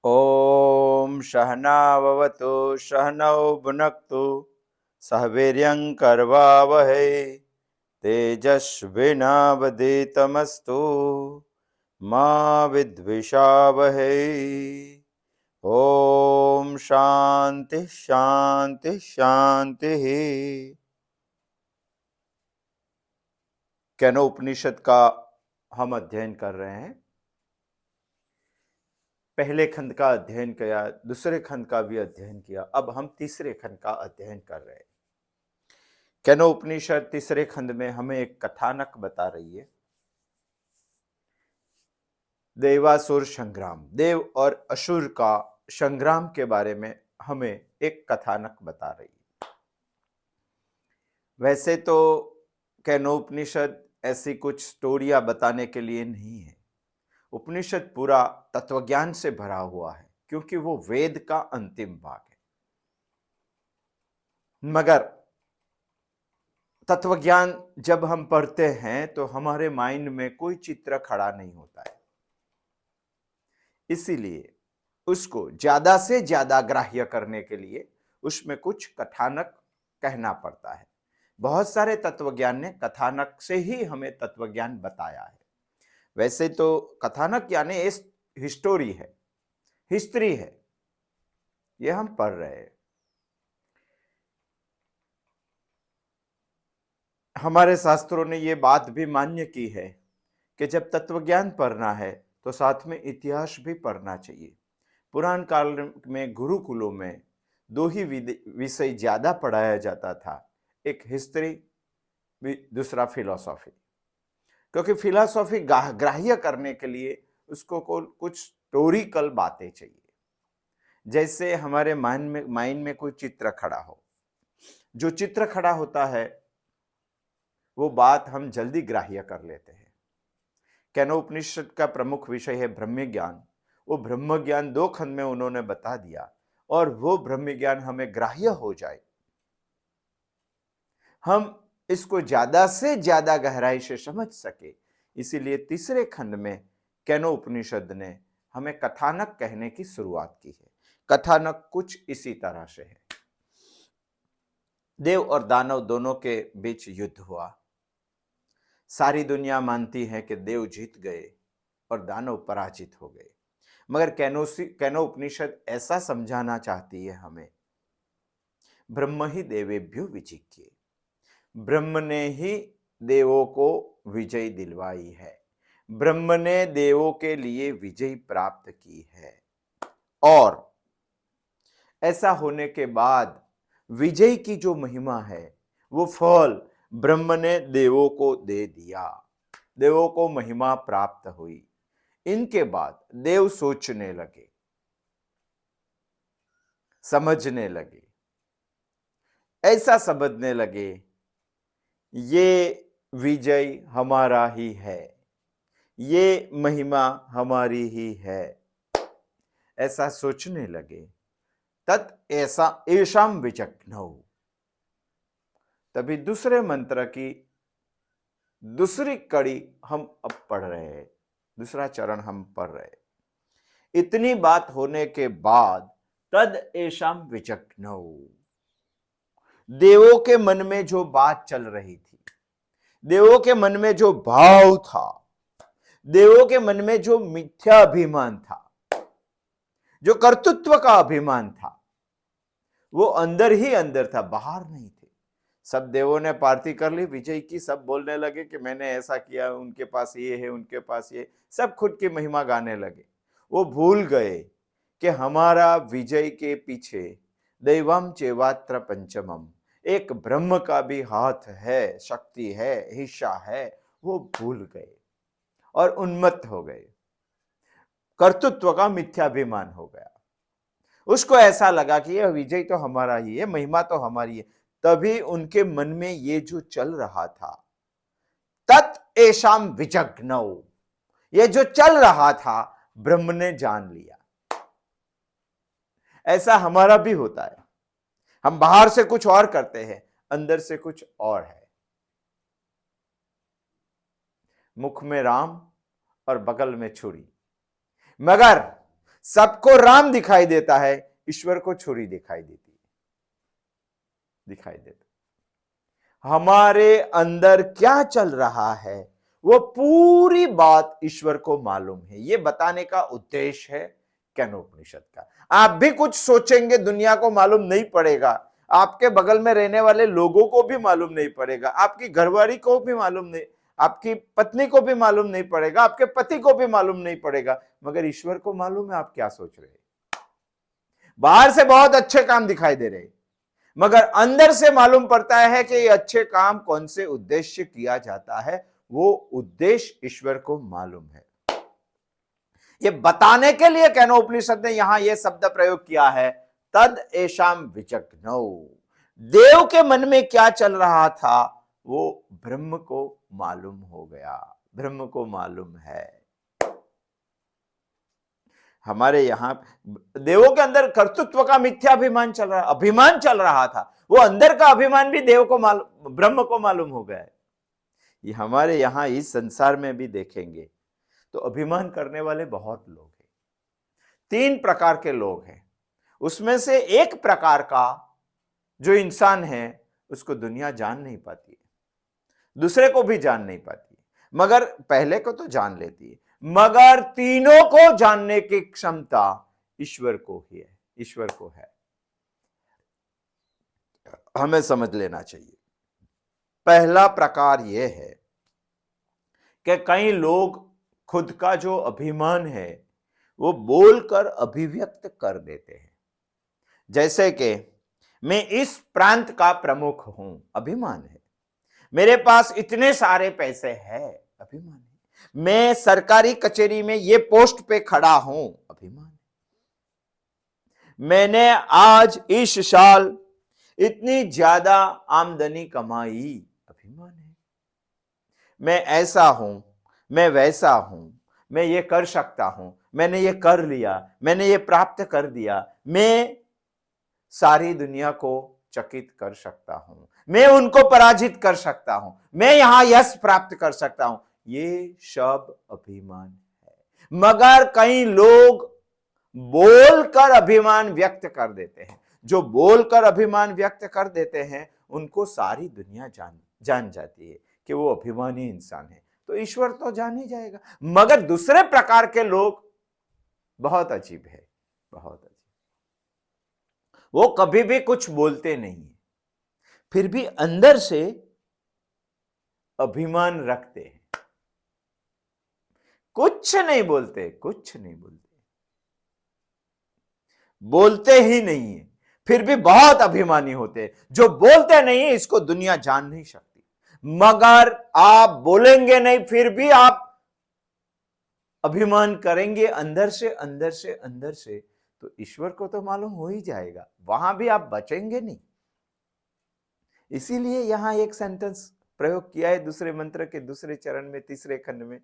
ॐ सहनाववतु सहनौ भुनक्तु सह वीर्यं करवावहै तेजस्विनावधीतमस्तु मा विद्विषावहै। ॐ शांति शांति शांति। केनोपनिषद का हम अध्ययन कर रहे हैं। पहले खंड का अध्ययन किया, दूसरे खंड का भी अध्ययन किया, अब हम तीसरे खंड का अध्ययन कर रहे हैं। केनोपनिषद तीसरे खंड में हमें एक कथानक बता रही है। देवासुर संग्राम, देव और असुर का संग्राम के बारे में हमें एक कथानक बता रही है। वैसे तो केनोपनिषद ऐसी कुछ स्टोरियां बताने के लिए नहीं है। उपनिषद पूरा तत्वज्ञान से भरा हुआ है, क्योंकि वो वेद का अंतिम भाग है। मगर तत्वज्ञान जब हम पढ़ते हैं तो हमारे माइंड में कोई चित्र खड़ा नहीं होता है, इसीलिए उसको ज्यादा से ज्यादा ग्राह्य करने के लिए उसमें कुछ कथानक कहना पड़ता है। बहुत सारे तत्वज्ञान ने कथानक से ही हमें तत्वज्ञान बताया है। वैसे तो कथानक यानी हिस्टोरी है, हिस्ट्री है, ये हम पढ़ रहे हैं। हमारे शास्त्रों ने ये बात भी मान्य की है कि जब तत्वज्ञान पढ़ना है तो साथ में इतिहास भी पढ़ना चाहिए। पुरान काल में गुरुकुलों में दो ही विषय ज्यादा पढ़ाया जाता था, एक हिस्ट्री, दूसरा फिलॉसफी। क्योंकि फिलॉसफी ग्राह्य करने के लिए उसको कुछ स्टोरिकल बातें चाहिए, जैसे हमारे माइंड में कोई चित्र खड़ा हो। जो चित्र खड़ा होता है वो बात हम जल्दी ग्राह्य कर लेते हैं। केनोपनिषद का प्रमुख विषय है ब्रह्म ज्ञान। वो ब्रह्म ज्ञान 2 खंड में उन्होंने बता दिया, और वो ब्रह्म ज्ञान हमें ग्राह्य हो जाए, हम इसको ज्यादा से ज्यादा गहराई से समझ सके, इसीलिए तीसरे खंड में केनोपनिषद ने हमें कथानक कहने की शुरुआत की है। कथानक कुछ इसी तरह से है। देव और दानव दोनों के बीच युद्ध हुआ। सारी दुनिया मानती है कि देव जीत गए और दानव पराजित हो गए, मगर केनोपनिषद ऐसा समझाना चाहती है हमें, ब्रह्म ही देवेभ्यो विजिज्ञे, ब्रह्म ने ही देवों को विजय दिलवाई है, ब्रह्म ने देवों के लिए विजय प्राप्त की है। और ऐसा होने के बाद विजय की जो महिमा है वो फल ब्रह्म ने देवों को दे दिया, देवों को महिमा प्राप्त हुई। इनके बाद देव सोचने लगे, समझने लगे, ऐसा समझने लगे ये विजय हमारा ही है, ये महिमा हमारी ही है, ऐसा सोचने लगे। तत् ऐसा एषाम विचक्षणौ। तभी दूसरे मंत्र की दूसरी कड़ी हम अब पढ़ रहे हैं, दूसरा चरण हम पढ़ रहे हैं। इतनी बात होने के बाद तद एषाम विचक्षणौ, देवों के मन में जो बात चल रही थी, देवों के मन में जो भाव था, देवों के मन में जो मिथ्या अभिमान था, जो कर्तृत्व का अभिमान था, वो अंदर ही अंदर था, बाहर नहीं थे। सब देवों ने पार्टी कर ली विजय की, सब बोलने लगे कि मैंने ऐसा किया, उनके पास ये है, उनके पास ये, सब खुद की महिमा गाने लगे। वो भूल गए कि हमारा विजय के पीछे दैवम चेवात्र पंचमम, एक ब्रह्म का भी हाथ है, शक्ति है, हिस्सा है। वो भूल गए और उन्मत्त हो गए, कर्तृत्व का मिथ्याभिमान हो गया। उसको ऐसा लगा कि यह विजय तो हमारा ही है, महिमा तो हमारी है। तभी उनके मन में ये जो चल रहा था, तत् एषाम विचक्षणौ, ये जो चल रहा था ब्रह्म ने जान लिया। ऐसा हमारा भी होता है, हम बाहर से कुछ और करते हैं, अंदर से कुछ और है। मुख में राम और बगल में छुरी, मगर सबको राम दिखाई देता है, ईश्वर को छुरी दिखाई देती है, दिखाई देता। हमारे अंदर क्या चल रहा है वो पूरी बात ईश्वर को मालूम है। ये बताने का उद्देश्य है केनोपनिषद का। आप भी कुछ सोचेंगे, दुनिया को मालूम नहीं पड़ेगा, आपके बगल में रहने वाले लोगों को भी मालूम नहीं पड़ेगा, आपकी घरवाली को भी मालूम नहीं, आपकी पत्नी को भी मालूम नहीं पड़ेगा, आपके पति को भी मालूम नहीं पड़ेगा, मगर ईश्वर को मालूम है आप क्या सोच रहे हैं। बाहर से बहुत अच्छे काम दिखाई दे रहे, मगर अंदर से मालूम पड़ता है कि ये अच्छे काम कौन से उद्देश्य किया जाता है, वो उद्देश्य ईश्वर को मालूम है। ये बताने के लिए केनोपनिषद ने यहां यह शब्द प्रयोग किया है, तद एषाम विचग्नौ। देव के मन में क्या चल रहा था वो ब्रह्म को मालूम हो गया, ब्रह्म को मालूम है। हमारे यहां देवों के अंदर कर्तृत्व का मिथ्याभिमान चल रहा, अभिमान चल रहा था, वो अंदर का अभिमान भी देव को मालूम, ब्रह्म को मालूम हो गया है। ये हमारे यहां इस संसार में भी देखेंगे तो अभिमान करने वाले बहुत लोग हैं। 3 प्रकार के लोग हैं, उसमें से एक प्रकार का जो इंसान है उसको दुनिया जान नहीं पाती है, दूसरे को भी जान नहीं पाती है, मगर पहले को तो जान लेती है, मगर तीनों को जानने की क्षमता ईश्वर को ही है, ईश्वर को है। हमें समझ लेना चाहिए। पहला प्रकार यह है कि कई लोग खुद का जो अभिमान है वो बोलकर अभिव्यक्त कर देते हैं। जैसे कि मैं इस प्रांत का प्रमुख हूं, अभिमान है। मेरे पास इतने सारे पैसे हैं, अभिमान है। मैं सरकारी कचेरी में ये पोस्ट पे खड़ा हूं, अभिमान है। मैंने आज इस साल इतनी ज्यादा आमदनी कमाई, अभिमान है। मैं ऐसा हूं, मैं वैसा हूं, मैं ये कर सकता हूं, मैंने ये कर लिया, मैंने ये प्राप्त कर दिया, मैं सारी दुनिया को चकित कर सकता हूं, मैं उनको पराजित कर सकता हूं, मैं यहां यश प्राप्त कर सकता हूं। ये सब अभिमान है। मगर कई लोग बोलकर अभिमान व्यक्त कर देते हैं। जो बोलकर अभिमान व्यक्त कर देते हैं उनको सारी दुनिया जान जाती है कि वो अभिमानी इंसान है, तो ईश्वर तो जान ही जाएगा। मगर दूसरे प्रकार के लोग बहुत अजीब है, बहुत अजीब। वो कभी भी कुछ बोलते नहीं, फिर भी अंदर से अभिमान रखते हैं। कुछ नहीं बोलते, कुछ नहीं बोलते, बोलते ही नहीं है, फिर भी बहुत अभिमानी होते हैं। जो बोलते नहीं है इसको दुनिया जान नहीं सकती, मगर आप बोलेंगे नहीं फिर भी आप अभिमान करेंगे अंदर से, अंदर से, अंदर से, तो ईश्वर को तो मालूम हो ही जाएगा, वहां भी आप बचेंगे नहीं। इसीलिए यहां एक सेंटेंस प्रयोग किया है दूसरे मंत्र के दूसरे चरण में, तीसरे खंड में,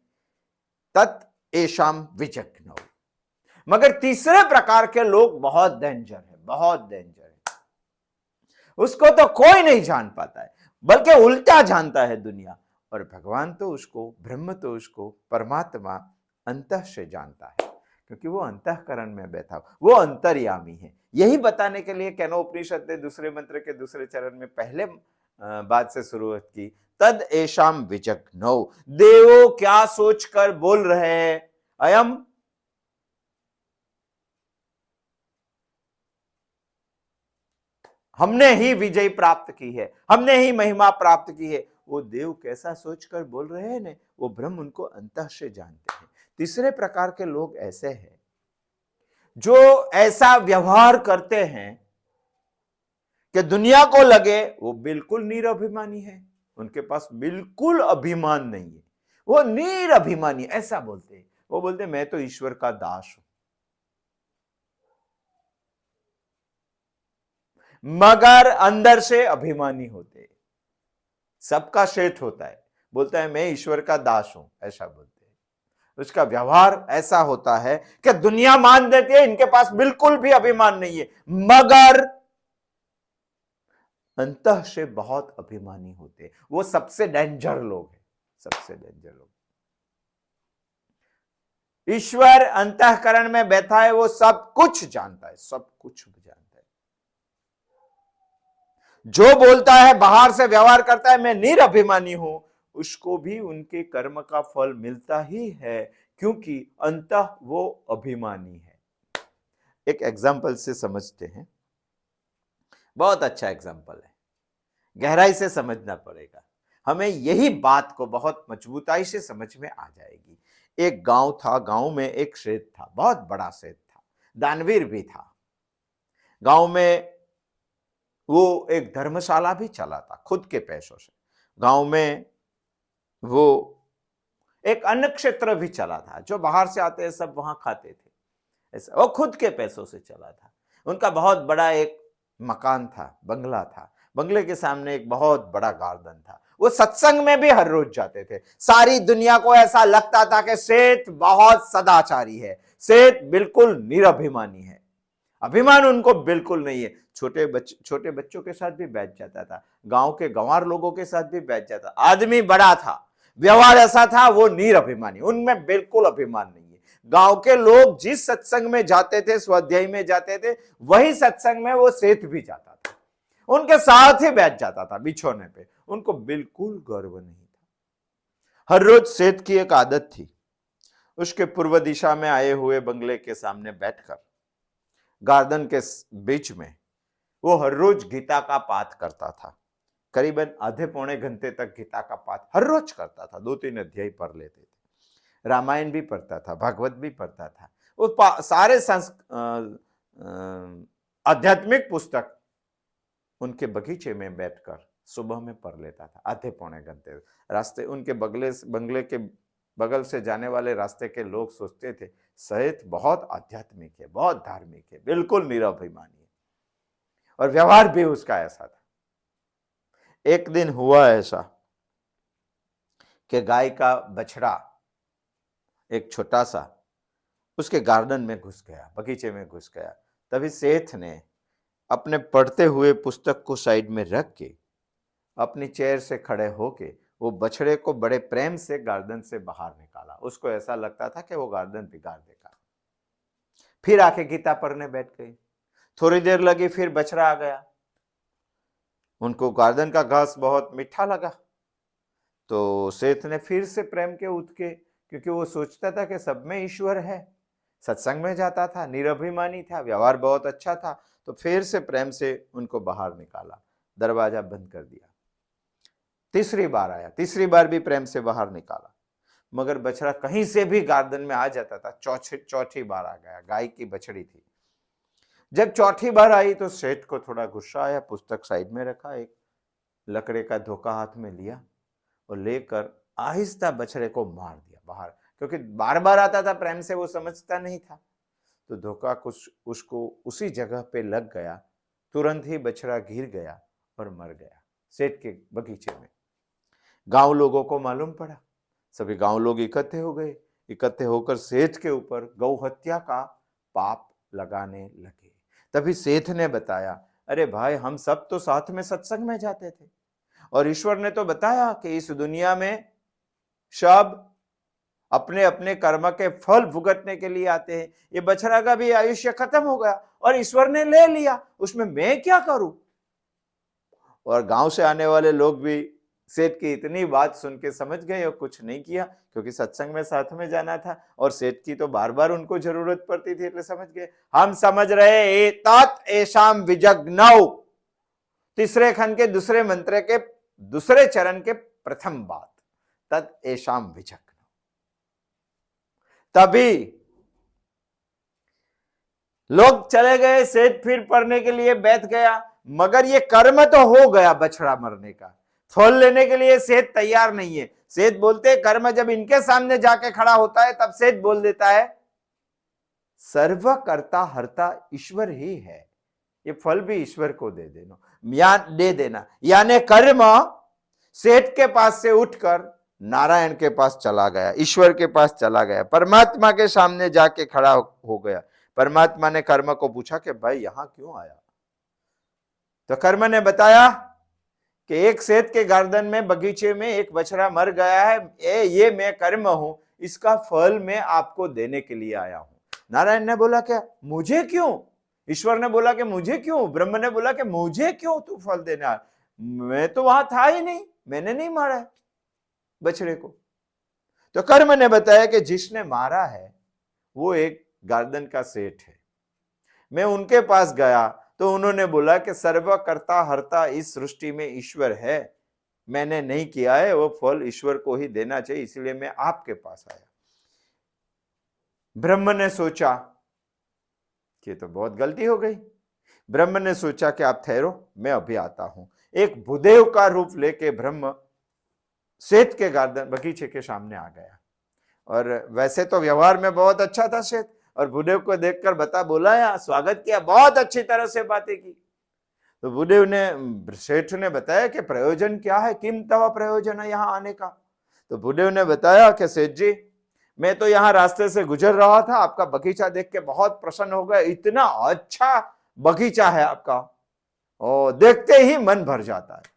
तत् एषाम विचग्नौ। मगर तीसरे प्रकार के लोग बहुत डेंजर है, बहुत डेंजर है। उसको तो कोई नहीं जान पाता है, बल्कि उल्टा जानता है दुनिया, और भगवान तो उसको, ब्रह्म तो उसको, परमात्मा अंतः से जानता है, क्योंकि वो अंतःकरण में बैठा, वो अंतर्यामी है। यही बताने के लिए केनोपनिषद ने दूसरे मंत्र के दूसरे चरण में पहले बात से शुरुआत की, तद एषाम विचग्नौ। देवो क्या सोचकर बोल रहे हैं, अयम हमने ही विजय प्राप्त की है, हमने ही महिमा प्राप्त की है। वो देव कैसा सोचकर बोल रहे हैं ने, वो ब्रह्म उनको अंतः से जानते हैं। तीसरे प्रकार के लोग ऐसे हैं जो ऐसा व्यवहार करते हैं कि दुनिया को लगे वो बिल्कुल निरभिमानी है, उनके पास बिल्कुल अभिमान नहीं है, वो निरभिमानी, ऐसा बोलते हैं। वो बोलते मैं तो ईश्वर का दास हूं, मगर अंदर से अभिमानी होते। सबका सेठ होता है, बोलता है मैं ईश्वर का दास हूं, ऐसा बोलते हैं। उसका व्यवहार ऐसा होता है कि दुनिया मान देती है इनके पास बिल्कुल भी अभिमान नहीं है, मगर अंतः से बहुत अभिमानी होते। वो सबसे डेंजर लोग हैं, सबसे डेंजर लोग। ईश्वर अंतःकरण में बैठा है, वो सब कुछ जानता है, सब कुछ जानता है। जो बोलता है, बाहर से व्यवहार करता है, मैं निरभिमानी हूं, उसको भी उनके कर्म का फल मिलता ही है, क्योंकि अंतः वो अभिमानी है। एक एग्जाम्पल से समझते हैं, बहुत अच्छा एग्जाम्पल है, गहराई से समझना पड़ेगा, हमें यही बात को बहुत मजबूताई से समझ में आ जाएगी। एक गांव था, गांव में एक सेठ था, बहुत बड़ा सेठ था, दानवीर भी था। गांव में वो एक धर्मशाला भी चलाता खुद के पैसों से। गांव में वो एक अन्न क्षेत्र भी चला था, जो बाहर से आते हैं सब वहां खाते थे, ऐसा वो खुद के पैसों से चला था। उनका बहुत बड़ा एक मकान था, बंगला था, बंगले के सामने एक बहुत बड़ा गार्डन था। वो सत्संग में भी हर रोज जाते थे। सारी दुनिया को ऐसा लगता था कि सेठ बहुत सदाचारी है, सेठ बिल्कुल निरभिमानी है, अभिमान उनको बिल्कुल नहीं है। छोटे बच्चों के साथ भी बैठ जाता था, गांव के गंवार लोगों के साथ भी बैठ जाता। आदमी बड़ा था, व्यवहार ऐसा था, वो निरभिमानी, उनमें बिल्कुल अभिमान नहीं है। गांव के लोग जिस सत्संग में जाते थे, स्वाध्याय में जाते थे, वही सत्संग में वो सेठ भी जाता था, उनके साथ ही बैठ जाता था बिछोने पे। उनको बिल्कुल गर्व नहीं था। हर रोज सेठ की एक आदत थी, उसके पूर्व दिशा में आए हुए बंगले के सामने बैठकर गार्डन के बीच में वो हर रोज गीता का पाठ करता था। करीबन आधे पौने घंटे तक गीता का पाठ हर रोज करता था, 2-3 अध्याय पढ़ लेते थे। रामायण भी पढ़ता था, भागवत भी पढ़ता था। वो सारे आध्यात्मिक पुस्तक उनके बगीचे में बैठकर सुबह में पढ़ लेता था, आधे पौने घंटे। रास्ते उनके बंगले के बगल से जाने वाले रास्ते के लोग सोचते थे, सेठ बहुत आध्यात्मिक है, बहुत धार्मिक है, बिल्कुल निरभिमानी है, और व्यवहार भी उसका ऐसा था। एक दिन हुआ ऐसा कि गाय का बछड़ा एक छोटा सा उसके गार्डन में घुस गया, बगीचे में घुस गया। तभी सेठ ने अपने पढ़ते हुए पुस्तक को साइड में रख के अपनी चेयर से खड़े होके वो बछड़े को बड़े प्रेम से गार्डन से बाहर निकाला। उसको ऐसा लगता था कि वो गार्डन बिगाड़ देगा। फिर आके गीता पढ़ने बैठ गई। थोड़ी देर लगी, फिर बछड़ा आ गया। उनको गार्डन का घास बहुत मीठा लगा, तो सेठ ने फिर से प्रेम के उठ के, क्योंकि वो सोचता था कि सब में ईश्वर है, सत्संग में जाता था, निरभिमानी था, व्यवहार बहुत अच्छा था, तो फिर से प्रेम से उनको बाहर निकाला, दरवाजा बंद कर दिया। तीसरी बार आया, तीसरी बार भी प्रेम से बाहर निकाला, मगर बछड़ा कहीं से भी गार्डन में आ जाता था। चौथी बार आ गया, गाय की बछड़ी थी। जब चौथी बार आई तो सेठ को थोड़ा गुस्सा आया, पुस्तक साइड में रखा, एक लकड़े का धोखा हाथ में लिया और लेकर आहिस्ता बछड़े को मार दिया बाहर, क्योंकि बार बार आता था प्रेम से, वो समझता नहीं था। तो धोखा कुछ उसको उसी जगह पे लग गया, तुरंत ही बछड़ा गिर गया और मर गया सेठ के बगीचे में। गांव लोगों को मालूम पड़ा, सभी गांव लोग इकट्ठे हो गए। इकट्ठे होकर सेठ के ऊपर गौ हत्या का पाप लगाने लगे। तभी सेठ ने बताया, अरे भाई, हम सब तो साथ में सत्संग में जाते थे, और ईश्वर ने तो बताया कि इस दुनिया में सब अपने अपने कर्म के फल भुगतने के लिए आते हैं। ये बछड़ा का भी आयुष्य खत्म हो गया और ईश्वर ने ले लिया, उसमें मैं क्या करूं। और गांव से आने वाले लोग भी सेठ की इतनी बात सुन के समझ गए और कुछ नहीं किया, क्योंकि सत्संग में साथ में जाना था और सेठ की तो बार बार उनको जरूरत पड़ती थी, इसलिए समझ गए। हम समझ रहे तत् एषाम विजग्नौ, तीसरे खंड के दूसरे मंत्र के दूसरे चरण के प्रथम बात, तत् एषाम विजग्नौ। तभी लोग चले गए, सेठ फिर पढ़ने के लिए बैठ गया, मगर ये कर्म तो हो गया बछड़ा मरने का, फल लेने के लिए सेठ तैयार नहीं है। सेठ बोलते, कर्म जब इनके सामने जाके खड़ा होता है तब सेठ बोल देता है, सर्व कर्ता हर्ता ईश्वर ही है, ये फल भी ईश्वर को दे देना। यानी कर्म सेठ के पास से उठकर नारायण के पास चला गया, ईश्वर के पास चला गया, परमात्मा के सामने जाके खड़ा हो गया। परमात्मा ने कर्म को पूछा कि भाई यहां क्यों आया। तो कर्म ने बताया कि एक सेठ के गार्डन में, बगीचे में एक बछड़ा मर गया है, ये मैं कर्म हूं, इसका फल मैं आपको देने के लिए आया हूं। नारायण ने बोला क्या, मुझे क्यों? ईश्वर ने बोला कि मुझे क्यों? ब्रह्म ने बोला कि मुझे क्यों तू फल देने आया? मैं तो वहां था ही नहीं, मैंने नहीं मारा है बछड़े को। तो कर्म ने बताया कि जिसने मारा है वो एक गार्डन का सेठ है। मैं उनके पास गया तो उन्होंने बोला कि सर्वकर्ता हर्ता इस सृष्टि में ईश्वर है, मैंने नहीं किया है, वो फल ईश्वर को ही देना चाहिए, इसलिए मैं आपके पास आया। ब्रह्म ने सोचा कि तो बहुत गलती हो गई। ब्रह्म ने सोचा कि आप ठहरो, मैं अभी आता हूं। एक भूदेव का रूप लेके ब्रह्म सेठ के गार्डन बगीचे के सामने आ गया। और वैसे तो व्यवहार में बहुत अच्छा था सेठ, और भूदेव को देखकर बुलाया, स्वागत किया, बहुत अच्छी तरह से बातें की। तो भूदेव ने, सेठ ने बताया कि प्रयोजन क्या है, किम तवा प्रयोजन है यहाँ आने का। तो भूदेव ने बताया कि सेठ जी, मैं तो यहाँ रास्ते से गुजर रहा था, आपका बगीचा देख के बहुत प्रसन्न हो गया, इतना अच्छा बगीचा है आपका, और देखते ही मन भर जाता है।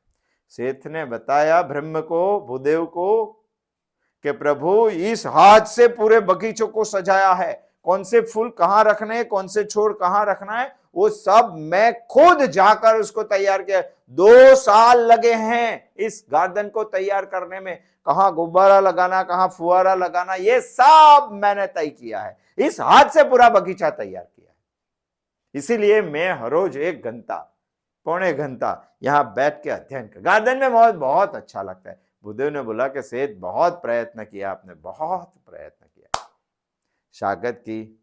सेठ ने बताया ब्रह्म को, भूदेव को, कि प्रभु इस हाथ से पूरे बगीचों को सजाया है, कौन से फूल कहां रखने हैं, कौन से छोड़ कहां रखना है, वो सब मैं खुद जाकर उसको तैयार किया। 2 साल लगे हैं इस गार्डन को तैयार करने में, कहां गुब्बारा लगाना, कहां फुहारा लगाना, ये सब मैंने तय किया है, इस हाथ से पूरा बगीचा तैयार किया है। इसीलिए मैं हर रोज 1 घंटा, पौने घंटा यहां बैठ के अध्ययन कर, गार्डन में बहुत अच्छा लगता है। भूदेव ने बोला कि सेठ बहुत प्रयत्न किया आपने, बहुत प्रयत्न किया। शागत की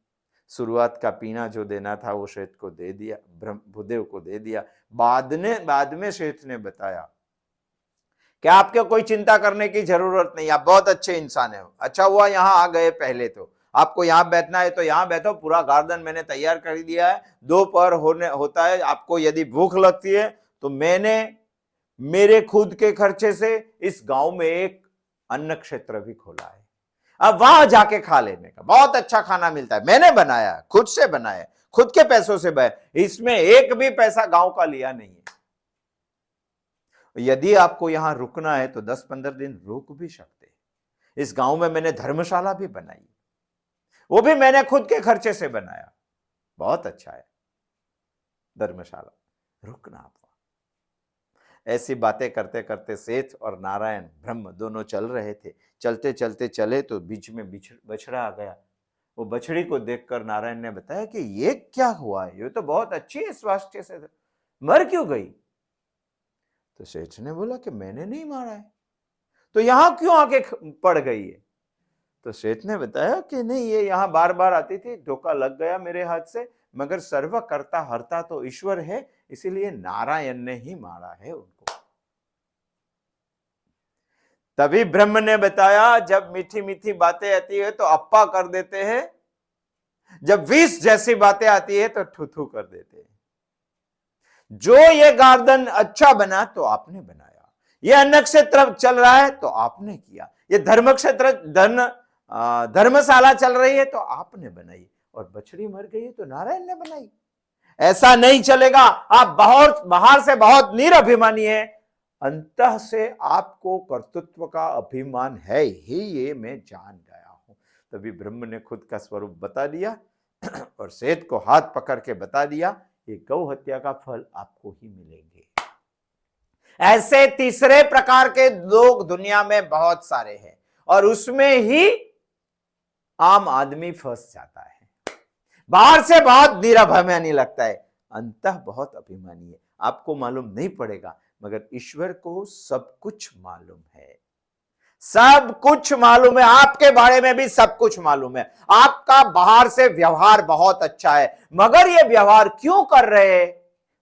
शुरुआत का पीना जो देना था वो सेठ को दे दिया, भूदेव को दे दिया। बाद में सेठ ने बताया कि आपको कोई चिंता करने की जरूरत नहीं, आप बहुत अच्छे इंसान है, अच्छा हुआ यहाँ आ गए, पहले तो आपको यहाँ बैठना है तो यहाँ बैठो, पूरा गार्डन मैंने तैयार कर दिया है, दोपहर होता है, आपको यदि भूख लगती है तो मैंने मेरे खुद के खर्चे से इस गांव में एक अन्न क्षेत्र भी खोला है, अब वहां जाके खा लेने का, बहुत अच्छा खाना मिलता है, मैंने बनाया, खुद से बनाया, खुद के पैसों से बनाया, इसमें एक भी पैसा गांव का लिया नहीं है। यदि आपको यहां रुकना है तो 10-15 दिन रुक भी सकते हैं। इस गांव में मैंने धर्मशाला भी बनाई, वो भी मैंने खुद के खर्चे से बनाया, बहुत अच्छा है धर्मशाला, रुकना आप। ऐसी बातें करते करते सेठ और नारायण ब्रह्म दोनों चल रहे थे। चलते चलते चले तो बीच में बछड़ा आ गया। वो बछड़ी को देखकर नारायण ने बताया कि ये क्या हुआ है, ये तो बहुत अच्छी है, स्वास्थ्य से मर क्यों गई? तो सेठ ने बोला कि मैंने नहीं मारा है, तो यहां क्यों आके पड़ गई है? तो सेठ ने बताया कि नहीं, ये यहां बार बार आती थी, धोखा लग गया मेरे हाथ से, मगर सर्वकर्ता हर्ता तो ईश्वर है, इसीलिए नारायण ने ही मारा है उनको। तभी ब्रह्म ने बताया, जब मीठी मीठी बातें आती है तो अप्पा कर देते हैं, जब विष जैसी बातें आती है तो ठुथू कर देते हैं। जो ये गार्डन अच्छा बना तो आपने बनाया, ये अन्न क्षेत्र चल रहा है तो आपने किया, ये धर्म क्षेत्र धर्मशाला चल रही है तो आपने बनाई, और बछड़ी मर गई है तो नारायण ने बनाई। ऐसा नहीं चलेगा, आप बहुत बाहर से बहुत निरभिमानी है, अंतः से आपको कर्तृत्व का अभिमान है ही, ये मैं जान गया हूं। तभी ब्रह्म ने खुद का स्वरूप बता दिया और सेठ को हाथ पकड़ के बता दिया, ये गौ हत्या का फल आपको ही मिलेंगे। ऐसे तीसरे प्रकार के लोग दुनिया में बहुत सारे हैं, और उसमें ही आम आदमी फंस जाता है। बाहर से बहुत निरभिमानी लगता है, अंततः बहुत अभिमानी है। आपको मालूम नहीं पड़ेगा, मगर ईश्वर को सब कुछ मालूम है, सब कुछ मालूम है, आपके बारे में भी सब कुछ मालूम है। आपका बाहर से व्यवहार बहुत अच्छा है, मगर ये व्यवहार क्यों कर रहे हैं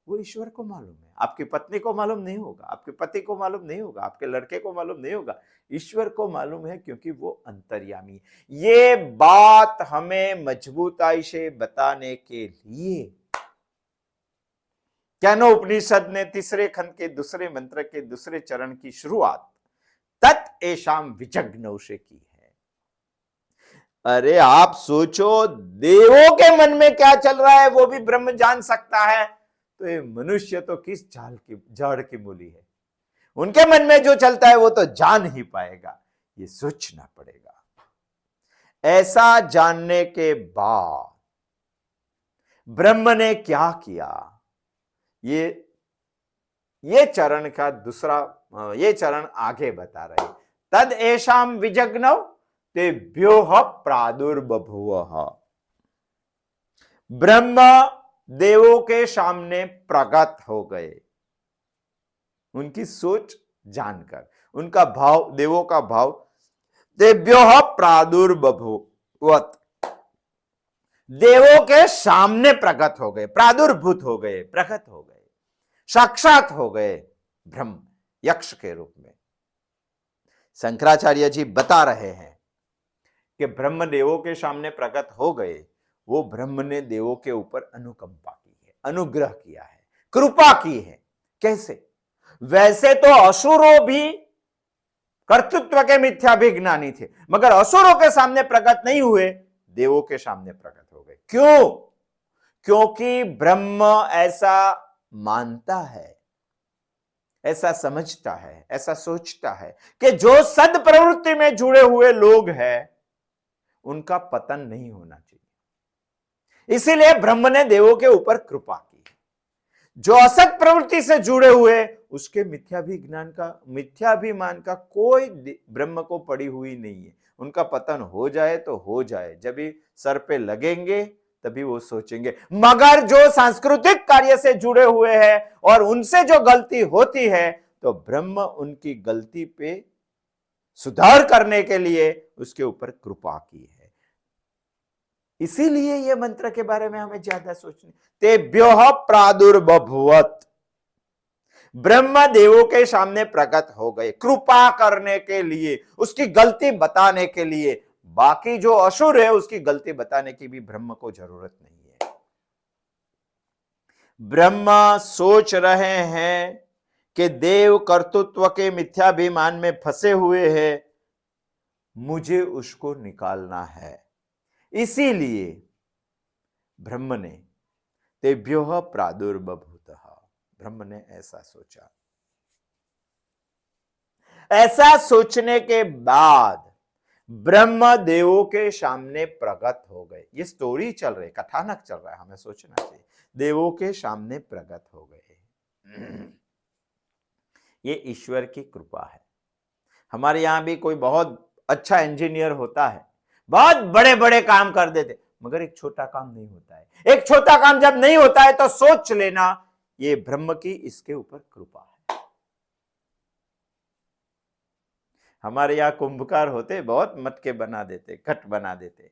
वो ईश्वर को मालूम है। आपकी पत्नी को मालूम नहीं होगा, आपके पति को मालूम नहीं होगा, आपके लड़के को मालूम नहीं होगा, ईश्वर को मालूम है, क्योंकि वो अंतर्यामी। ये बात हमें मजबूताई से बताने के लिए केनोपनिषद ने तीसरे खंड के दूसरे मंत्र के दूसरे चरण की शुरुआत तत् एषाम विजज्ञौ से की है। अरे आप सोचो, देवों के मन में क्या चल रहा है वो भी ब्रह्म जान सकता है, तो ये मनुष्य तो किस झाड़ की मूली है, उनके मन में जो चलता है वो तो जान ही पाएगा, ये सोचना पड़ेगा। ऐसा जानने के बाद ब्रह्म ने क्या किया, ये चरण का दूसरा, ये चरण आगे बता रहे। तद एषाम विजग्नव तेभ्योः प्रादुर्बभूवः। ब्रह्म देवों के सामने प्रकट हो गए, उनकी सोच जानकर, उनका भाव, देवों का भाव, तेभ्योः प्रादुर्बभूवत्, देवों के सामने प्रकट हो गए, प्रादुर्भूत हो गए, प्रकट हो गए, साक्षात हो गए ब्रह्म यक्ष के रूप में। शंकराचार्य जी बता रहे हैं कि ब्रह्म देवों के सामने प्रकट हो गए, वो ब्रह्म ने देवों के ऊपर अनुकंपा की है, अनुग्रह किया है, कृपा की है। कैसे? वैसे तो असुरों भी कर्तृत्व के मिथ्याभिज्ञानी थे, मगर असुरों के सामने प्रकट नहीं हुए, देवों के सामने प्रकट हो गए। क्यों? क्योंकि ब्रह्म ऐसा मानता है, ऐसा समझता है, ऐसा सोचता है कि जो सद प्रवृत्ति में जुड़े हुए लोग हैं उनका पतन नहीं होना चाहिए। इसीलिए ब्रह्म ने देवों के ऊपर कृपा की। जो असत प्रवृत्ति से जुड़े हुए उसके मिथ्याभिमान का कोई ब्रह्म को पड़ी हुई नहीं है। उनका पतन हो जाए तो हो जाए, जब भी सर पे लगेंगे तभी वो सोचेंगे। मगर जो सांस्कृतिक कार्य से जुड़े हुए हैं और उनसे जो गलती होती है तो ब्रह्म उनकी गलती पे सुधार करने के लिए उसके ऊपर कृपा की है। इसीलिए ये मंत्र के बारे में हमें ज्यादा सोचने। तेभ्योः प्रादुर्बभूवत्, ब्रह्म देवों के सामने प्रकट हो गए कृपा करने के लिए, उसकी गलती बताने के लिए। बाकी जो असुर है उसकी गलती बताने की भी ब्रह्म को जरूरत नहीं है। ब्रह्मा सोच रहे हैं कि देव कर्तृत्व के मिथ्याभिमान में फंसे हुए हैं, मुझे उसको निकालना है। इसीलिए ब्रह्म ने तेभ्योः प्रादुर्बभूतः, ब्रह्म ने ऐसा सोचा। ऐसा सोचने के बाद ब्रह्म देवों के सामने प्रकट हो गए। ये स्टोरी चल रही, कथानक चल रहा है, हमें सोचना चाहिए। देवों के सामने प्रकट हो गए। ये ईश्वर की कृपा है। हमारे यहां भी कोई बहुत अच्छा इंजीनियर होता है, बहुत बड़े बड़े काम कर देते, मगर एक छोटा काम नहीं होता है। एक छोटा काम जब नहीं होता है तो सोच लेना ये ब्रह्म की इसके ऊपर कृपा है। हमारे यहां कुंभकार होते, बहुत मटके बना देते, घट बना देते,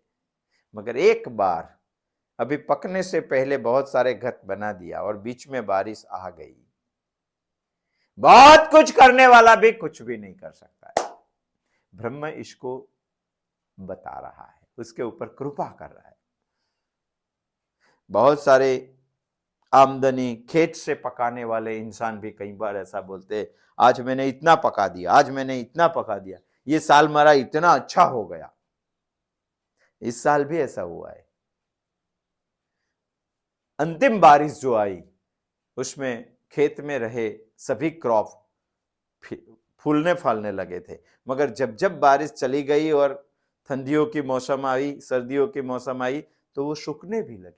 मगर एक बार अभी पकने से पहले बहुत सारे घट बना दिया और बीच में बारिश आ गई। बहुत कुछ करने वाला भी कुछ भी नहीं कर सकता है। ब्रह्म इसको बता रहा है, उसके ऊपर कृपा कर रहा है। बहुत सारे आमदनी खेत से पकाने वाले इंसान भी कई बार ऐसा बोलते, आज मैंने इतना पका दिया, आज मैंने इतना पका दिया, ये साल मेरा इतना अच्छा हो गया। इस साल भी ऐसा हुआ है। अंतिम बारिश जो आई उसमें खेत में रहे सभी क्रॉप फूलने फलने लगे थे, मगर जब जब बारिश चली गई और ठंडियों की मौसम आई, सर्दियों की मौसम आई, तो वो सूखने भी लगी।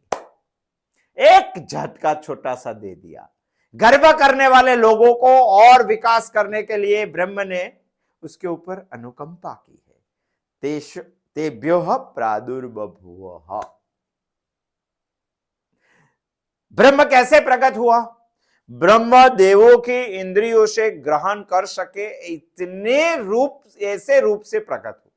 एक झटका छोटा सा दे दिया। गर्व करने वाले लोगों को और विकास करने के लिए ब्रह्म ने उसके ऊपर अनुकंपा की है। तेभ्योः प्रादुर्बभूवः। ब्रह्म कैसे प्रकट हुआ? ब्रह्म देवों की इंद्रियों से ग्रहण कर सके इतने रूप, ऐसे रूप से प्रकट हुए,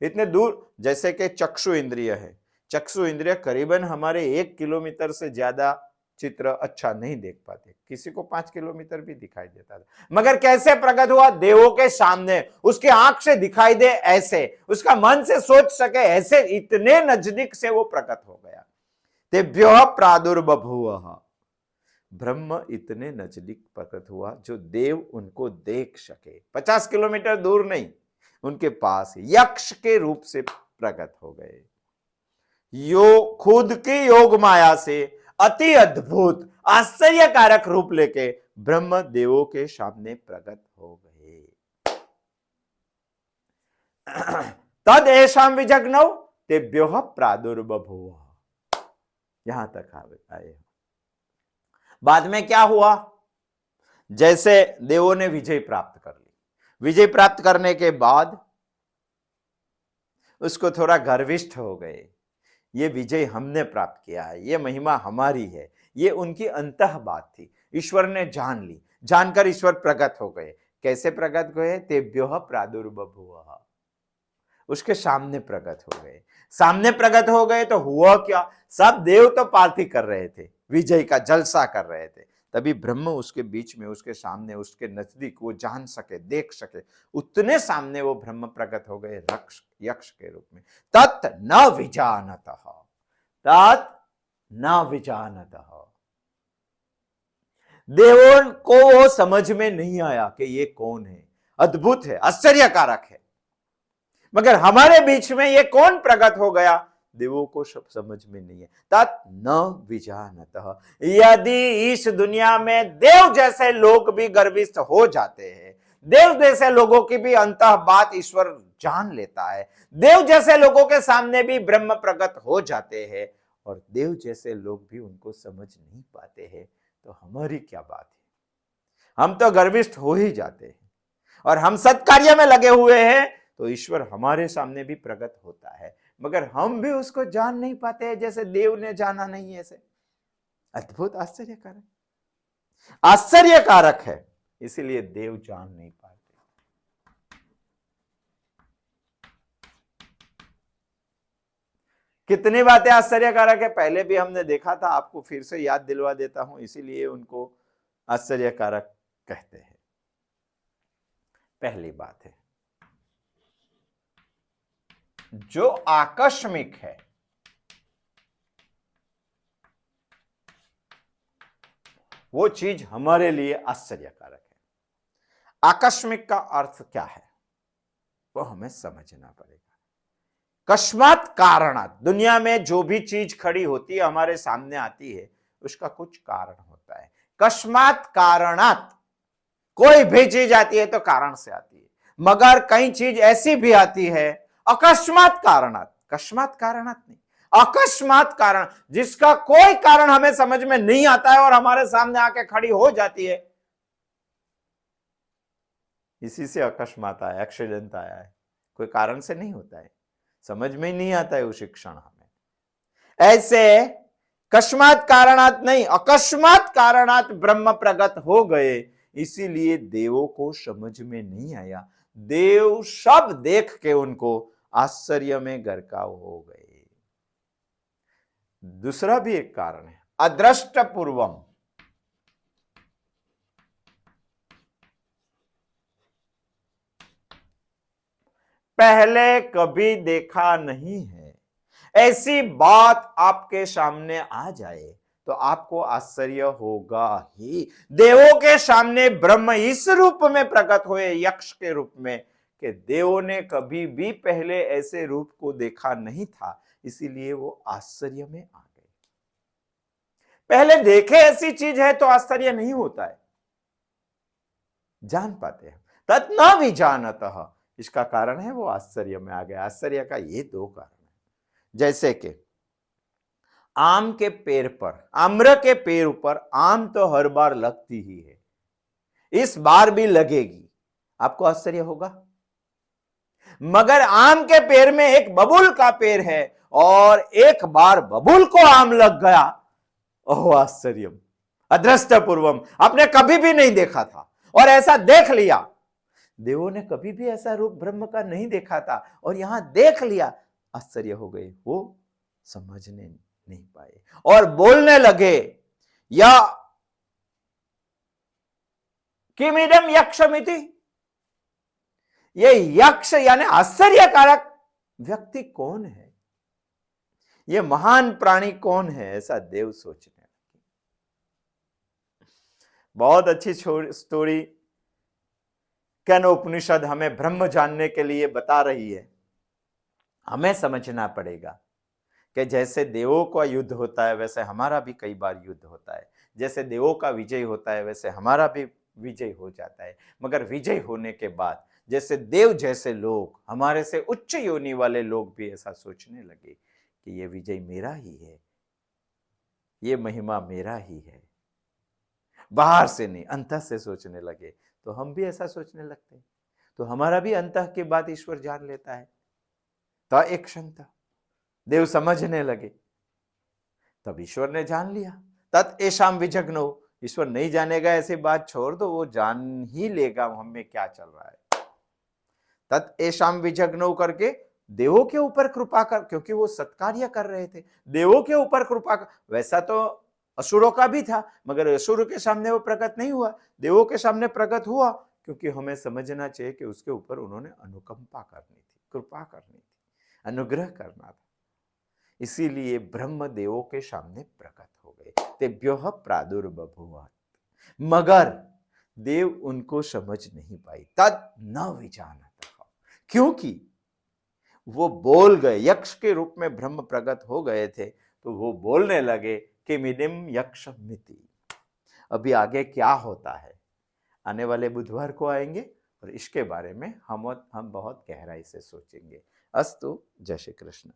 इतने दूर। जैसे कि चक्षु इंद्रिय है, चक्षु इंद्रिय करीबन हमारे 1 किलोमीटर से ज्यादा चित्र अच्छा नहीं देख पाते, किसी को 5 किलोमीटर भी दिखाई देता था, मगर कैसे प्रकट हुआ? देवों के सामने, उसके आंख से दिखाई दे ऐसे, उसका मन से सोच सके ऐसे, इतने नजदीक से वो प्रकट हो गया। तेभ्योः प्रादुर्बभूवः, ब्रह्म इतने नजदीक प्रकट हुआ जो देव उनको देख सके। 50 किलोमीटर दूर नहीं, उनके पास यक्ष के रूप से प्रकट हो गए। खुद की योग माया से अति अद्भुत आश्चर्यकारक रूप लेके ब्रह्म देवों के सामने प्रकट हो गए। तद एषाम विजग्नौ तेभ्योः प्रादुर्बभूव। यहां तक आए। बाद में क्या हुआ? जैसे देवों ने विजय प्राप्त कर ली, विजय प्राप्त करने के बाद उसको थोड़ा गर्विष्ठ हो गए, ये विजय हमने प्राप्त किया है, ये महिमा हमारी है, ये उनकी अंतः बात थी। ईश्वर ने जान ली, जानकर ईश्वर प्रकट हो गए। कैसे प्रकट हुए? तेभ्योः प्रादुर्बभूव, उसके सामने प्रकट हो गए। सामने प्रकट हो गए तो हुआ क्या? सब देव तो पार्टी कर रहे थे, विजय का जलसा कर रहे थे, तभी ब्रह्म उसके बीच में, उसके सामने, उसके नजदीक, वो जान सके, देख सके, उतने सामने वो ब्रह्म प्रकट हो गए यक्ष के रूप में। तत् न विजानतः, तत् न विजानतः, देवों को वो समझ में नहीं आया कि ये कौन है, अद्भुत है, आश्चर्यकारक है, मगर हमारे बीच में ये कौन प्रकट हो गया, देवों को सब समझ में नहीं है। तत् न विजानतः। यदि इस दुनिया में देव जैसे लोग भी गर्विष्ठ हो जाते हैं, देव जैसे लोगों की भी अंतः बात ईश्वर जान लेता है, देव जैसे लोगों के सामने भी ब्रह्म प्रकट हो जाते हैं, और देव जैसे लोग भी उनको समझ नहीं पाते हैं, तो हमारी क्या बात है? हम तो गर्विष्ठ हो ही जाते हैं, और हम सत्कार्य में लगे हुए हैं तो ईश्वर हमारे सामने भी प्रकट होता है, मगर हम भी उसको जान नहीं पाते हैं जैसे देव ने जाना नहीं। ऐसे अद्भुत, आश्चर्यकारक, आश्चर्यकारक है, इसीलिए देव जान नहीं पाते। कितनी बातें आश्चर्यकारक है, पहले भी हमने देखा था, आपको फिर से याद दिलवा देता हूं, इसीलिए उनको आश्चर्यकारक कहते हैं। पहली बात है, जो आकस्मिक है वो चीज हमारे लिए आश्चर्यकारक है। आकस्मिक का अर्थ क्या है वो हमें समझना पड़ेगा। कस्मात् कारणात्, दुनिया में जो भी चीज खड़ी होती है, हमारे सामने आती है, उसका कुछ कारण होता है। कस्मात् कारणात्, कोई भी चीज आती है तो कारण से आती है, मगर कई चीज ऐसी भी आती है अकस्मात् कारणात्, कस्मात् कारणात् नहीं, अकस्मात् कारण, जिसका कोई कारण हमें समझ में नहीं आता है और हमारे सामने आके खड़ी हो जाती है, इसी से अकस्मात आया, एक्सीडेंट आया है, कोई कारण से नहीं होता है, समझ में ही नहीं आता है उसी क्षण हमें। ऐसे कस्मात् कारणात् नहीं, अकस्मात् कारणात् ब्रह्म प्रगट हो गए, इसीलिए देवों को समझ में नहीं आया, देव सब देख के उनको आश्चर्य में गरकाव हो गए। दूसरा भी एक कारण है, अदृष्ट पूर्वम, पहले कभी देखा नहीं है, ऐसी बात आपके सामने आ जाए तो आपको आश्चर्य होगा ही। देवों के सामने ब्रह्म इस रूप में प्रकट हुए, यक्ष के रूप में, कि देवों ने कभी भी पहले ऐसे रूप को देखा नहीं था, इसीलिए वो आश्चर्य में आ गए। पहले देखे ऐसी चीज है तो आश्चर्य नहीं होता है, जान पाते हैं। तत् न विजानतः, इसका कारण है वो आश्चर्य में आ गया। आश्चर्य का ये दो कारण है। जैसे कि आम के पेड़ पर, आम्र के पेड़ पर आम तो हर बार लगती ही है, इस बार भी लगेगी, आपको आश्चर्य होगा। मगर आम के पेड़ में एक बबूल का पेड़ है और एक बार बबूल को आम लग गया, ओह आश्चर्यम, अदृष्ट पूर्वम, आपने कभी भी नहीं देखा था और ऐसा देख लिया। देवों ने कभी भी ऐसा रूप ब्रह्म का नहीं देखा था और यहां देख लिया, आश्चर्य हो गए, वो समझने नहीं पाए और बोलने लगे, या किमिदम यक्षमिति, ये यक्ष यानी आश्चर्यकारक व्यक्ति कौन है, ये महान प्राणी कौन है, ऐसा देव सोचने लगे। बहुत अच्छी स्टोरी केन उपनिषद हमें ब्रह्म जानने के लिए बता रही है। हमें समझना पड़ेगा कि जैसे देवों का युद्ध होता है वैसे हमारा भी कई बार युद्ध होता है, जैसे देवों का विजय होता है वैसे हमारा भी विजय हो जाता है, मगर विजय होने के बाद जैसे देव जैसे लोग, हमारे से उच्च योनि वाले लोग भी ऐसा सोचने लगे कि ये विजय मेरा ही है, ये महिमा मेरा ही है, बाहर से नहीं अंतः से सोचने लगे, तो हम भी ऐसा सोचने लगते हैं, तो हमारा भी अंतः की बात ईश्वर जान लेता है। तो एक क्षणता देव समझने लगे, तब ईश्वर ने जान लिया। तत् एषाम विजग्नो, ईश्वर नहीं जानेगा ऐसी बात छोड़ दो, वो जान ही लेगा हमें क्या चल रहा है। तत् एषाम विजग्नो करके देवों के ऊपर कृपा कर, क्योंकि वो सत्कार्य कर रहे थे, देवों के ऊपर कृपा कर। वैसा तो असुरों का भी था, मगर असुर के सामने वो प्रकट नहीं हुआ, देवों के सामने प्रकट हुआ, क्योंकि हमें समझना चाहिए कि उसके ऊपर उन्होंने अनुकंपा करनी थी, कृपा करनी थी, अनुग्रह करना था। इसीलिए ब्रह्म देवों के सामने प्रकट हो गए, तेभ्योः प्रादुर्बभूव, मगर देव उनको समझ नहीं पाई। तद न विजानत, क्योंकि वो बोल गए, यक्ष के रूप में ब्रह्म प्रकट हो गए थे, तो वो बोलने लगे कि मिदिम यक्ष मिति। अभी आगे क्या होता है, आने वाले बुधवार को आएंगे और इसके बारे में हम बहुत गहराई से सोचेंगे। अस्तु, जय श्री कृष्ण।